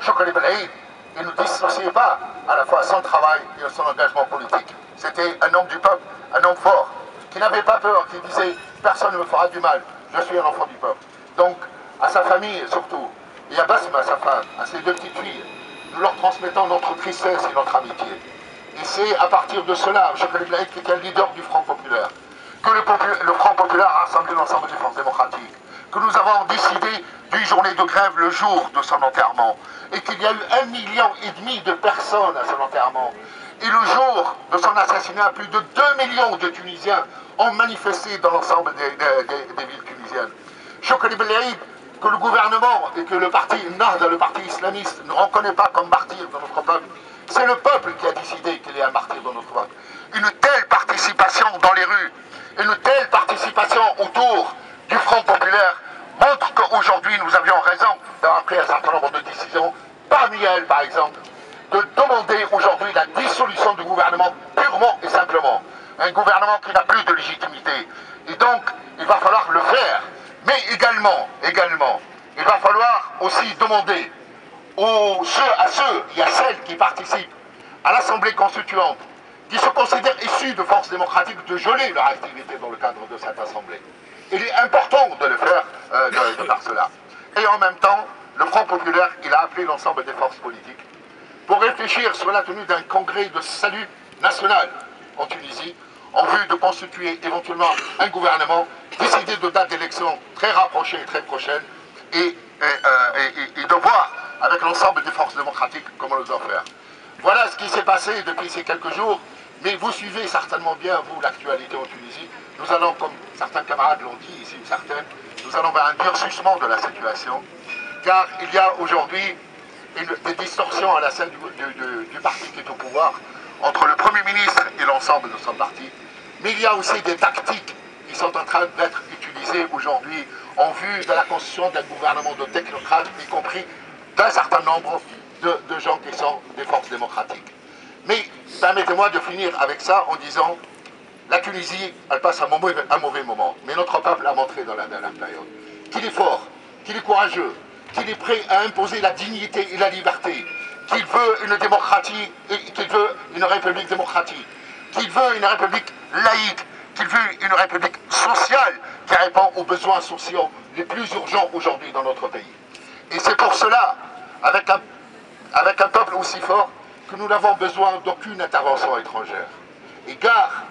Choukri Belaïd, il ne dissociait pas à la fois son travail et son engagement politique. C'était un homme du peuple, un homme fort, qui n'avait pas peur, qui disait « personne ne me fera du mal, je suis un enfant du peuple ». Donc, à sa famille surtout, et à Basma, sa femme, à ses deux petites filles, nous leur transmettons notre tristesse et notre amitié. Et c'est à partir de cela, Choukri Belaïd, qui était le leader du Front populaire, que le Front populaire a rassemblé l'ensemble des forces démocratiques, que nous avons décidé d'une journée de grève le jour de son enterrement, et qu'il y a eu 1,5 million de personnes à son enterrement. Et le jour de son assassinat, plus de 2 millions de Tunisiens ont manifesté dans l'ensemble des villes tunisiennes. Choukri Belaïd, que le gouvernement et que le parti Nahda, le parti islamiste, ne reconnaît pas comme martyr de notre peuple, c'est le peuple qui a décidé qu'il est un martyr de notre peuple. Une telle participation dans les rues, une telle participation autour du Front populaire montre qu'aujourd'hui nous avions raison d'avoir pris un certain nombre de décisions, parmi elles par exemple, de demander aujourd'hui la dissolution du gouvernement purement et simplement. Un gouvernement qui n'a plus de légitimité. Et donc, il va falloir le faire. Mais également, il va falloir aussi demander à ceux et à celles qui participent à l'Assemblée constituante, qui se considèrent issus de forces démocratiques, de geler leur activité dans le cadre de cette Assemblée. Il est important de le faire de par cela. Et en même temps, le Front populaire, il a appelé l'ensemble des forces politiques pour réfléchir sur la tenue d'un congrès de salut national en Tunisie, en vue de constituer éventuellement un gouvernement, décider de dates d'élection très rapprochées et très prochaines, et de voir avec l'ensemble des forces démocratiques comment nous en faire. Voilà ce qui s'est passé depuis ces quelques jours, mais vous suivez certainement bien, vous, l'actualité en Tunisie. Nous allons, comme certains camarades l'ont dit ici, certaines, nous allons vers un durcissement de la situation, car il y a aujourd'hui des distorsions à la scène du parti qui est au pouvoir, entre le Premier ministre et l'ensemble de son parti, mais il y a aussi des tactiques qui sont en train d'être utilisées aujourd'hui en vue de la constitution d'un gouvernement de technocrates, y compris d'un certain nombre de gens qui sont des forces démocratiques. Mais permettez-moi de finir avec ça en disant, la Tunisie, elle passe un mauvais moment, mais notre peuple a montré dans la dernière période qu'il est fort, qu'il est courageux, qu'il est prêt à imposer la dignité et la liberté, qu'il veut une démocratie, qu'il veut une république démocratique, qu'il veut une république laïque, qu'il veut une république sociale qui répond aux besoins sociaux les plus urgents aujourd'hui dans notre pays. Et c'est pour cela, avec un peuple aussi fort, que nous n'avons besoin d'aucune intervention étrangère. Et gare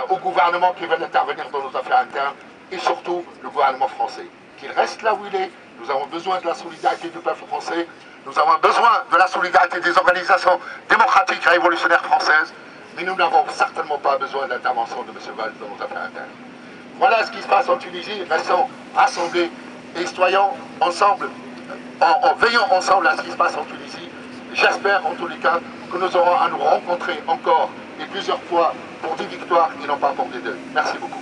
au gouvernement qui veut intervenir dans nos affaires internes, et surtout le gouvernement français. Qu'il reste là où il est. Nous avons besoin de la solidarité du peuple français, nous avons besoin de la solidarité des organisations démocratiques et révolutionnaires françaises, mais nous n'avons certainement pas besoin de l'intervention de M. Valls dans nos affaires internes. Voilà ce qui se passe en Tunisie, restons rassemblés et soyons ensemble, veillons ensemble à ce qui se passe en Tunisie. J'espère en tous les cas que nous aurons à nous rencontrer encore et plusieurs fois pour des victoires et non pas pour des deux. Merci beaucoup.